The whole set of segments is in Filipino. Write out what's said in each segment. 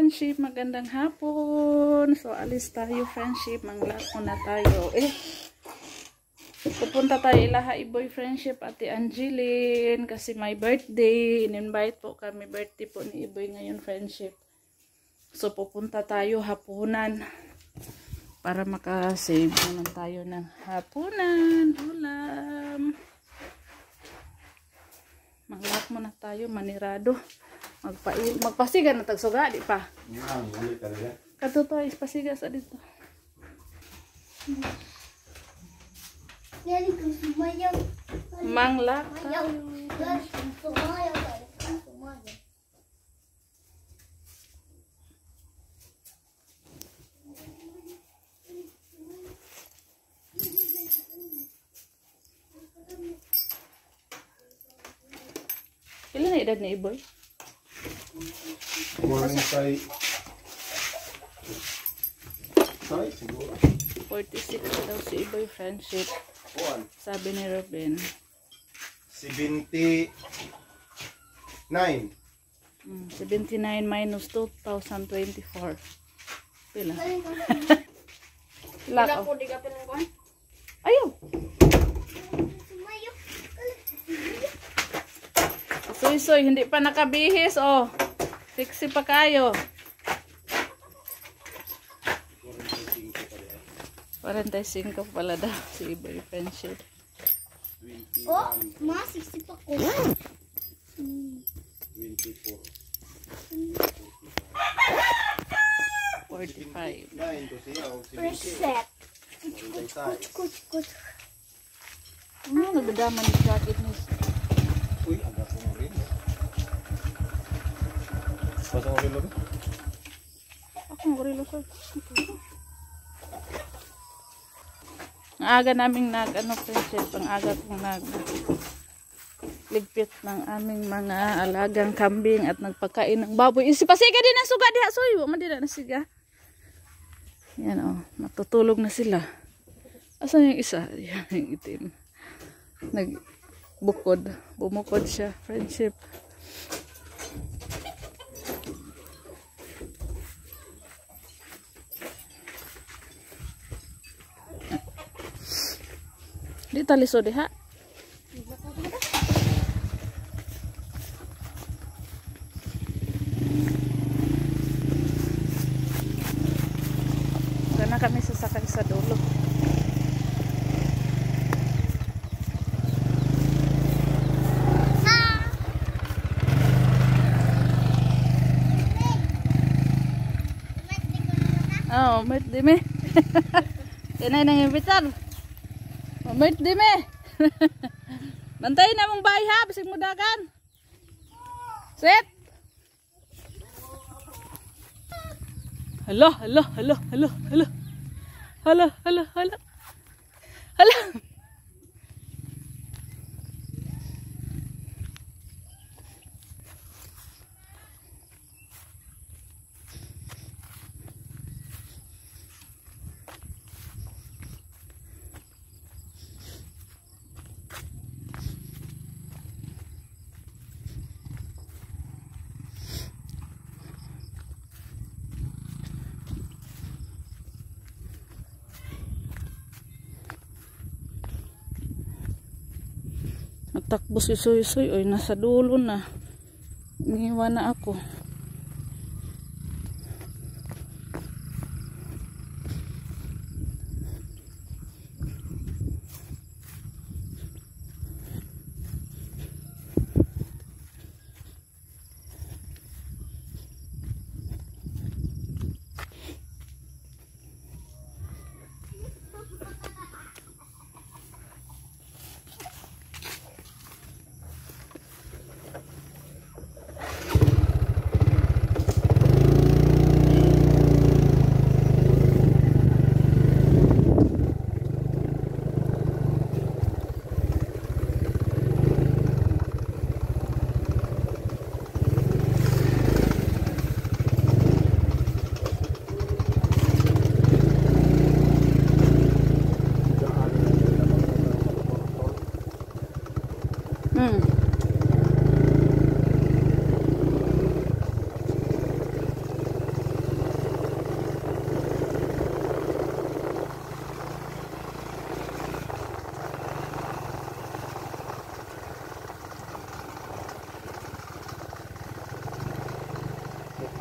friendship, magandang hapon. So alis tayo friendship, manglak muna tayo. Pupunta tayo ilaha iboy friendship Ate Angeline kasi my birthday. In-invite po kami, birthday po ni Iboy ngayon friendship. So pupunta tayo hapunan para makasave naman tayo ng hapunan, ulam. Manglak muna tayo, manirado. Magpasiga na tagsuga, di pa? Kato to, ispasiga sa dito. Manglak tayo. Ilan na edad na Iboy? Morning tay. Tay, siguro. 46 daw si Iboy friendship. Sabi ni Robin. 79. 79 minus 2024. Pila? Pila po, di ka pinangkuhan? Ayaw! Soy, hindi pa nakabihis, oh. Sexy pa kayo. 45 pala daw si Iboy friendship. Oh, ma, 60 pa ko. 24. 45. 9 to siya. Reset. Kuch. Ano, nagdaman yung jacket niya. Uy, aga ko mo rin. Pasok mo rin mo rin? Ako ng gorilla sir. Ang aga naming friendship, ang aga kong ligpit ng aming mga alagang kambing at nagpakain ng baboy. Isipasiga din ang suga diha, soy. Wala man din na siga. Yan oh, natutulog na sila. Asan yung isa? Yan yung itim. Bumukod siya, friendship. Di taliso diha. Kana kami sasakay sa dulo. Oh, met di me. Tinay nang imbitar. Met di me. Bantayin na mong bahay ha, bisig mo dagan. Set. Hala. Takbo si Soy, oy, nasa dulo na. Iniwan na ako.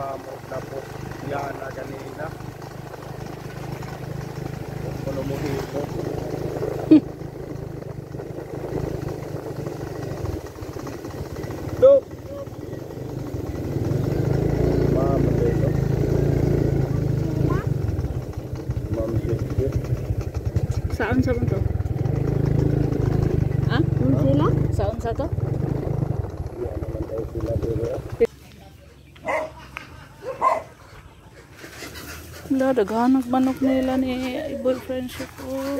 mamot na po yan na ganina. Kung mo hito. Look! Mamot ito. Mamot ito. Saan sa mo to? Ha? Sila? Saan sa to? Yan naman tayo sila dito. Wala, daghanag manok nila ni Iboy Friendship. Oh.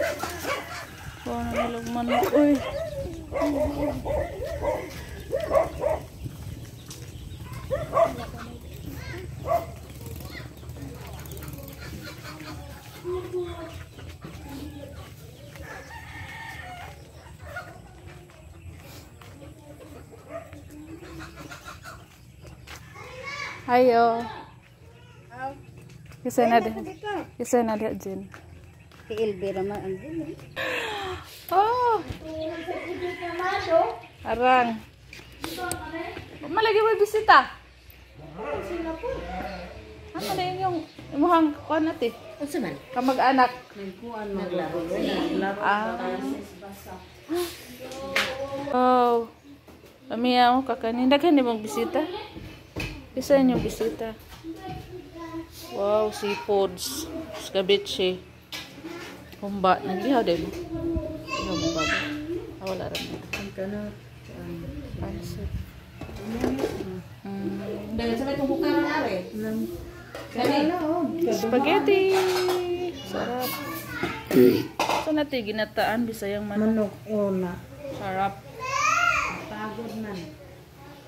Wala na nilang manok. Uy. Ayo. Kisah na din. Kisah na din, Jin. Si Elvira man ang dili. Oh. Arang. Malagi mo bisita. Ano na yun yung imuhang kuan ate? Unsa man? Kamag-anak. Naglaro. Ah. Oh. Kami ako kakanin. Daghan ni mong bisita. Isa yung bisita. Wow, seafoods. Scabeche. Humba. Naglihaw din mo. Ihaw mo baba. Wala rin ito. Ang kana. Pansit. Dagan sa itong bukaran are. Spaghetti. Sarap. So natin ginataan. Bisayang manok. Una. Sarap. Pagod man.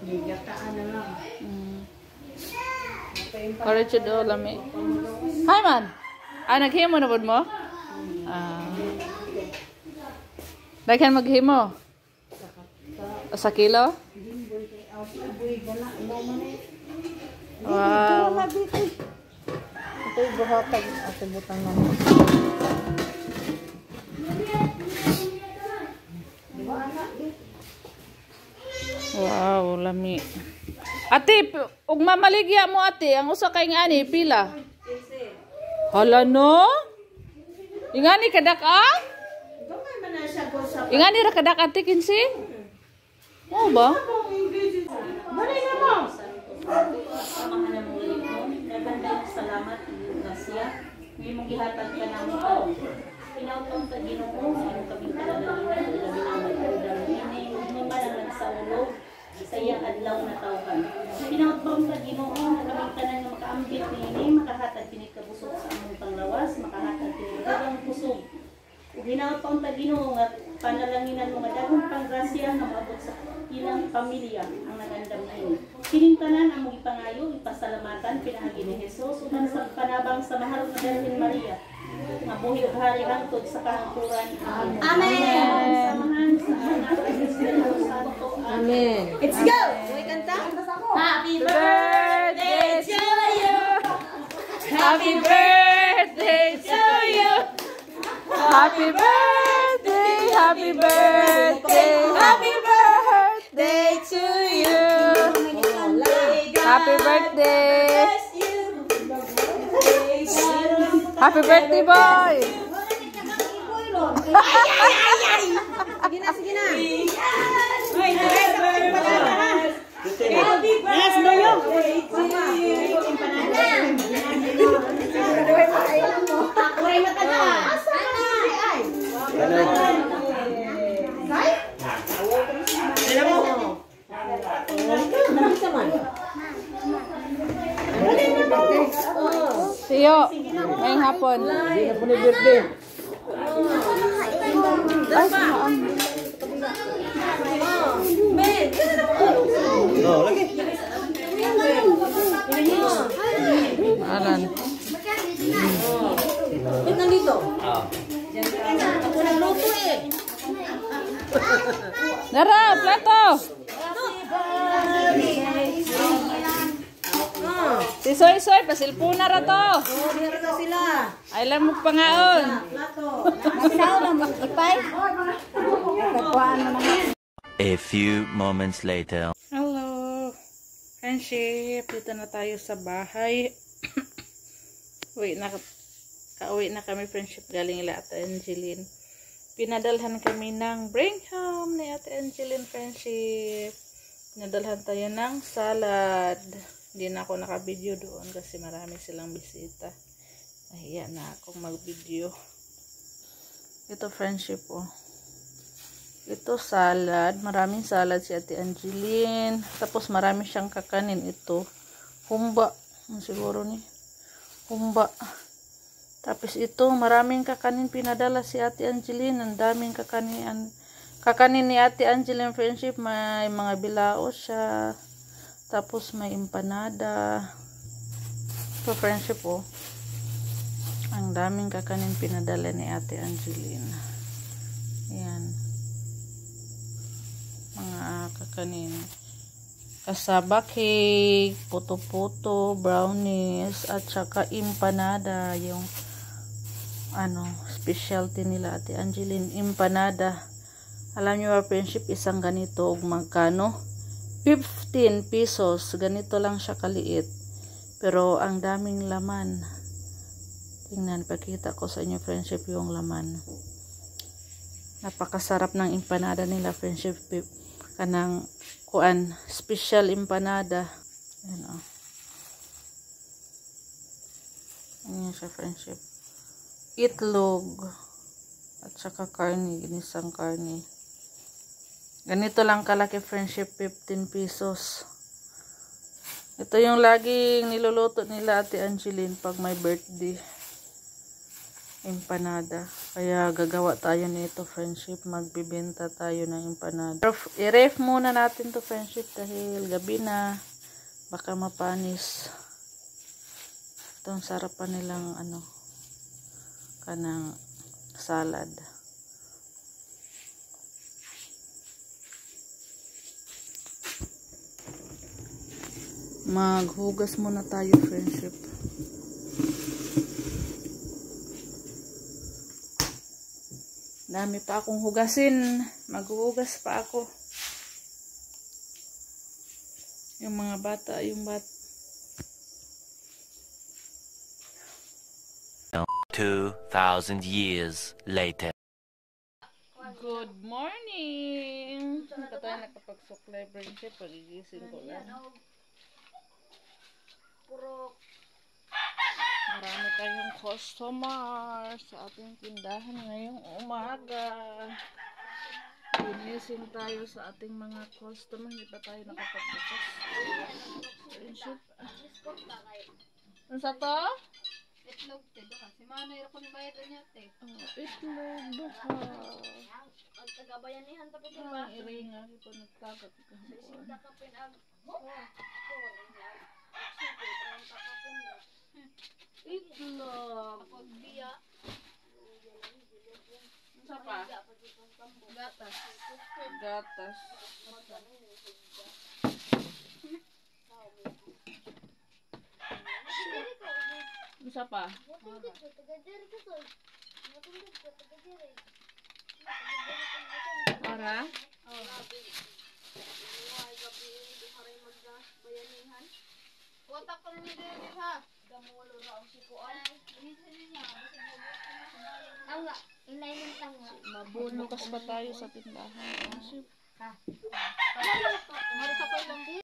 Gigataan na lang. Courage do lami. Hi man. Naghimo na bud mo? Daghan maghimo. Sa kilo? Wow. Ito yung buhatag at butang naman. Wow, lami. Ate, ug mamaligya mo ate, ang usa kay ngani pila? Hala no? Ingani kadak ah? Ingani ra kadak ate kinsi? Oh ba? Salamat Gracia. May mong gihatag ka ng ito. Pinautong sa Ginoo sa imong kabintalan ilabi naman ko dal ini man ang nagsaulog sa iyang adlaw na tawhan. Pinautong sa Ginoo sa kabintalan nga makaambit niini makahatag kini kabusog sa among panglawas, makahatag kini daghang kusog. Ug hinautong sa Ginoo nga panalanginan mo nga daghang panggrasya nga maabot sa ilang pamilya ang nagandam niini. Kining tanan ang mong ipangayo, ipasalamatan pinahagi ni Hesus uban sa panabang sa mahal na Birhen Maria. Nga buhi ug hari hangtod sa kahangturan. Amen. Amen. Samahan sa anak ni Espiritu Santo. Amen. Let's go! May kanta? Happy birthday to you. Happy birthday to you. Happy birthday, happy birthday, happy birthday to you. Happy birthday. Happy birthday, boy. Sige na, sige na. Yes, Loyo. Kuray mataga. Tiyo, ngayong hapon. Hindi na po ni birthday. Ay, saan? Oh, lagi. Alan. Ba't nandito? Ako nagluto eh. Nara, plato. Si Soy Soy, pasilpuna ra to. Oh, dito na sila. Ay lang mo pangaon. Plato. Masinaw na mag-ipay. Pagkuhaan mo naman. A few moments later. Hello. Friendship, dito na tayo sa bahay. Kauwi na kami friendship galing ila Ate Angeline. Pinadalhan kami ng bring home ni Ate Angeline friendship. Pinadalhan tayo ng salad. Hindi na ako naka-video doon kasi marami silang bisita. Nahiya na akong mag-video. Ito friendship oh. Ito salad. Maraming salad si Ate Angeline. Tapos marami siyang kakanin ito. Humba. Siguro ni. Humba. Tapos ito, maraming kakanin pinadala si Ate Angeline. Ang daming kakanin. Kakanin ni Ate Angeline friendship. May mga bilao siya. Tapos may empanada. Ito friendship oh. Ang daming kakanin pinadala ni Ate Angeline. Ayan. Mga kakanin. Kasaba cake, puto-puto, brownies, at saka empanada. Yung specialty nila Ate Angeline, empanada. Alam niyo ba friendship, isang ganito ug magkano? 15 pesos. Ganito lang siya kaliit. Pero ang daming laman. Tingnan, pakita ko sa inyo friendship yung laman. Napakasarap ng empanada nila friendship. Kanang special empanada. Ayan o. Ayan siya friendship. Itlog. At saka karni. Ginisang karni. Ganito lang kalaki friendship. 15 pesos. Ito yung laging niluluto nila Ate Angeline pag may birthday. Empanada. Kaya gagawa tayo nito friendship. Magbibenta tayo ng empanada. I-ref muna natin to friendship dahil gabi na. Baka mapanis. Itong sarap pa nilang kanang salad. Maghugas muna tayo friendship. Dami pa akong hugasin. Maghuhugas pa ako. Yung mga bata, 2,000 years later. Good morning! Hindi ka tayo nakapagsuklay friendship. Pagigising ko lang. Marami tayong customer sa ating tindahan ngayong umaga. Ginising tayo sa ating mga customer. Hindi pa tayo nakapagbukas. Friendship. Ano sa to? Itlog te duha. Si Manay ra ko ni bayad niya te. Itlog duha. Ang tagabayanihan ta pud Ay, ba? iringa ko nagtagat kahapon. Takapin ag. Itlog. Pag biya. Ano pa? Gatas. Gatas. Ano pa? Para? Watak ko ni diri ha. Damulo ra ang sikuan. Ang nga, inainom tanga. Bukas pa tayo sa tindahan. Marita ko lang di.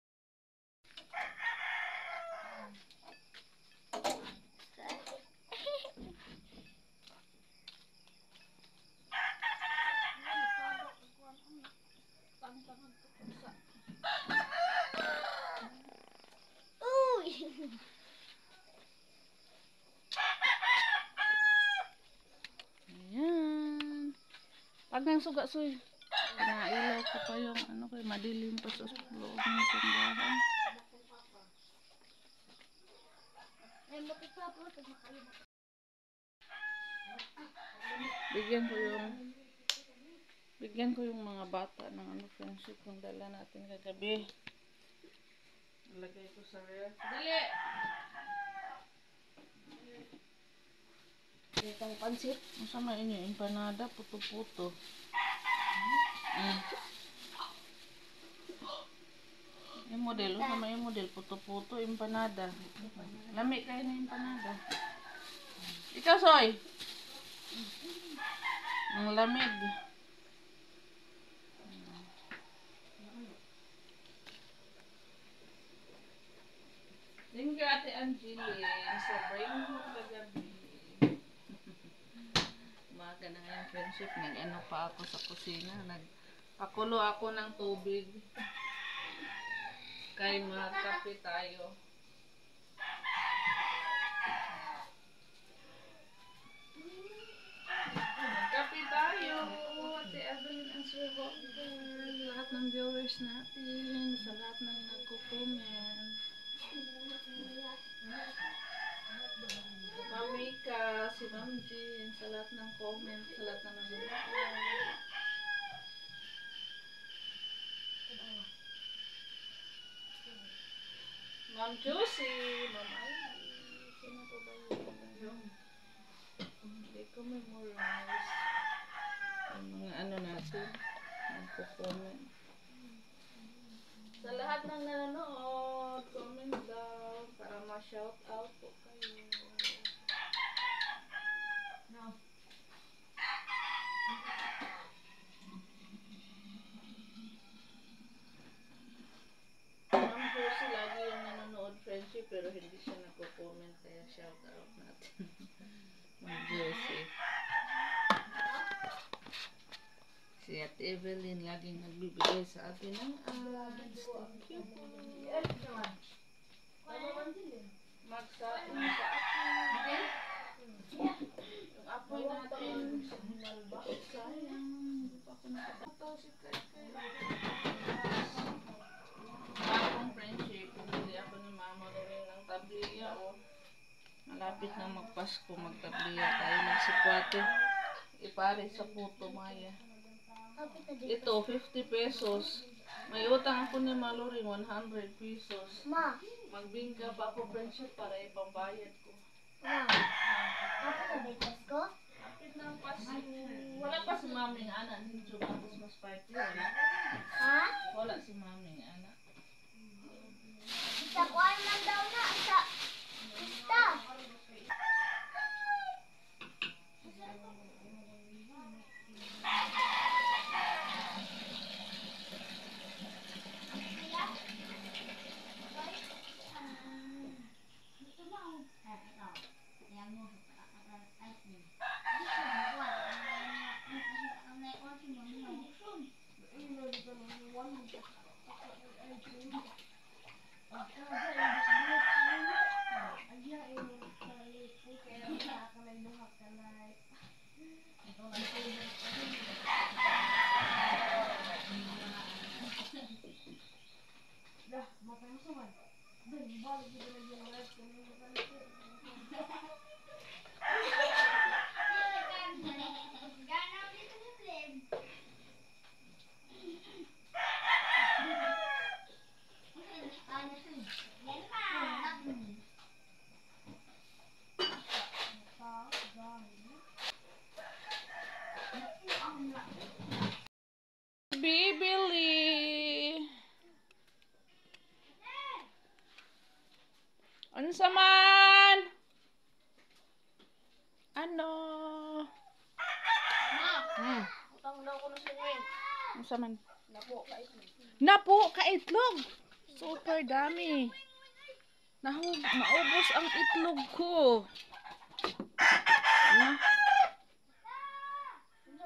Ayan. Pag nang suga-suy. Pinailaw ko pa yung kay madilim pa sa loob ng tindahan. Bigyan ko yung mga bata ng friendship kung dala natin kagabi. Ilagay ko sa ref. Dali! Itong pansit. Masama inyo, empanada, puto-puto. Yung model, sama yung model, puto-puto, empanada. Lami kayo na empanada. Ikaw, Soy. Ang lamig. Thank you, Ate Angeline, sa brain mo kagabi. Umaga na ngayon, friendship. Nag-ano pa ako sa kusina. Nagpakulo ako ng tubig. Kaya magkape tayo. Magkape tayo. Ate Evelyn and Sir Walter. Lahat ng viewers natin. Sa lahat ng nagko-comment. Mami ka, si Ma'am Jean, sa lahat ng comment, sa lahat ng nag-comment. Ma'am Josie, Ma'am Ivy, sino pa ba yun? Hindi ko memorize yung mga ano natin, nagko-comment. Sa lahat ng nanonood, comment daw para ma-shout out po kayo. Ma'am Josie lagi yung nanonood, friendship, pero hindi siya nagko-comment, kaya shout out natin. Ma'am Josie. Si Ate Evelyn laging nagbibigay sa atin ng ads. Thank you po. Magsain sa atin. Yung apoy natin. Sayang. Hindi pa ako nakatato si Kay. Akong friendship. Hindi ako ni Mama rin ng tabliya. Malapit na magpasko. Magtabliya tayo ng sikwate. Ipare sa puto, Maya. Ito, 50 pesos. May utang ako ni Mallory, 100 pesos. Ma, Magbingka pa ako, friendship, para ipambayad ko. ma. Ako na bitas ko? Kapit na ang pasko. Wala pa si maming anak. Hindi tapos mas party. Wala. Ha? Wala si maming anak. Isa ko ay man daw na. Isa. Isa. Bibili. Unsa man? Ano? Utang daw ko na sa inyo. Unsa man? Napo, kaitlog. Napo, kaitlog. Super dami. Maubos ang itlog ko. Ano?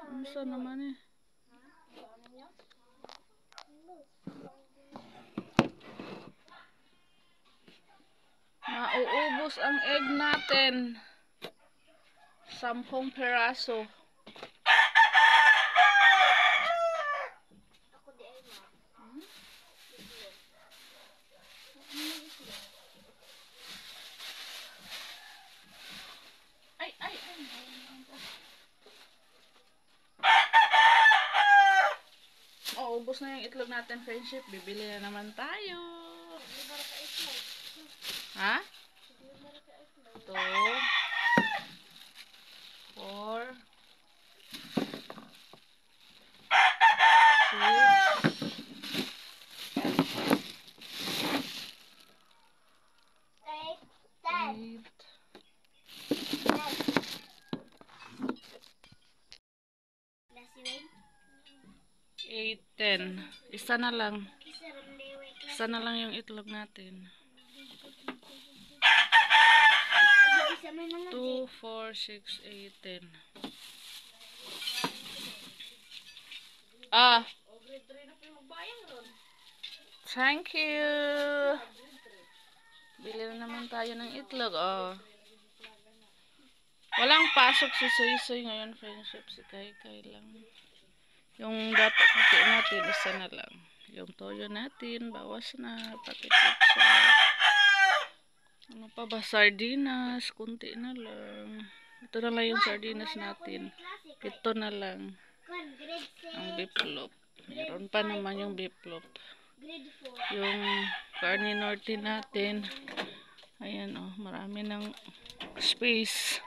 Unsa naman eh? Mauubos ang egg natin. 10 peraso. Ako di ay ma. Ay. Oh, ubos na yung itlog natin, friendship. Bibili na naman tayo. Ha? 2, 4, 6, 7, 8, 9, 10. 8, 10. Isa na lang. Isa na lang yung itlog natin. 2, 4, 6, 8, 10. Ah. Thank you. Bili na naman tayo ng itlog. Oh. Walang pasok si Soy ngayon, friendship. Si Kai lang. Yung dapat natin, isa na lang. Yung toyo natin, bawas na. Pati pizza. Ano pa ba? Sardinas. Kunti na lang. Ito na lang yung sardinas natin. 7 na lang. Ang biplop. Meron pa naman yung biplop. Yung carne norte natin. Ayan oh, marami ng space.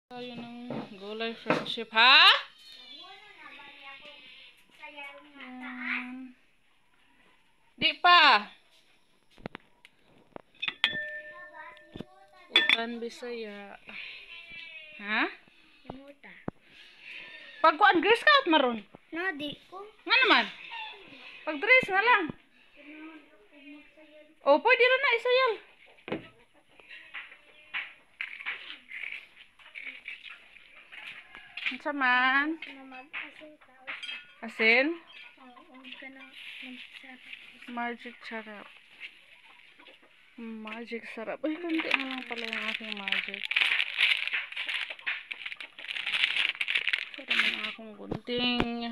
Tayo ng gulay friendship, ha? Di pa. Utan Bisaya. Ha? Pagkuan Grace ka at maron? Di ko. Nga naman. Pag dress na lang. O, pwede rin na isayal. Ano saman? Asin? Magic sarap. Magic sarap. Uy, kunti na lang pala yung aking magic. Sarap na akong gunting.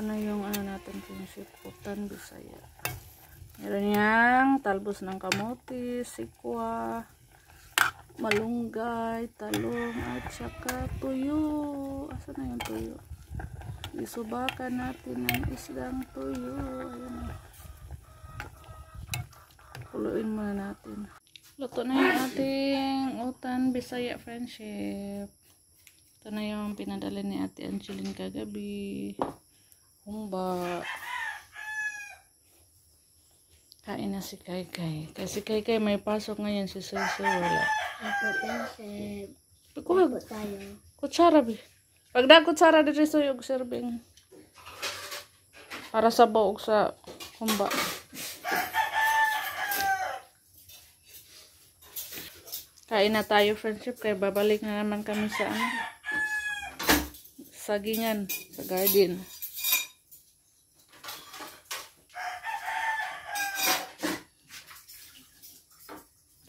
Ano yung ano natin friendship, Utan Bisaya. Meron yang talbos ng kamote, sikwa, malunggay, talong, at saka tuyo. Asa na yung tuyo? Isubakan natin ng isdang tuyo. Ayan. Kuluin muna natin. Luto na yung ating Utan Bisaya friendship. Ito na yung pinadala ni Ate Angeline kagabi. Humba. Kain na si Kai. Kasi Kai may pasok ngayon, si Soy wala. Ako friendship. Kuha tayo. kutsara bi. Pagda kutsara dito Soy og serving. Para sa baog sa humba. Kain na tayo friendship, kaya babalik na naman kami sa sagingan, sa garden.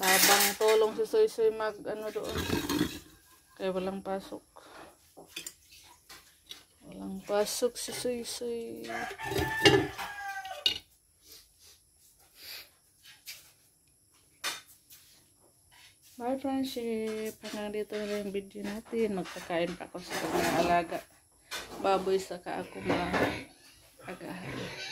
Tabang tulong si Soy mag ano doon. Kaya walang pasok. Walang pasok si Soy. Bye friendship. Hanggang dito na yung video natin. Magkakain pa ako sa mga alaga. Baboy saka ako mga agahan.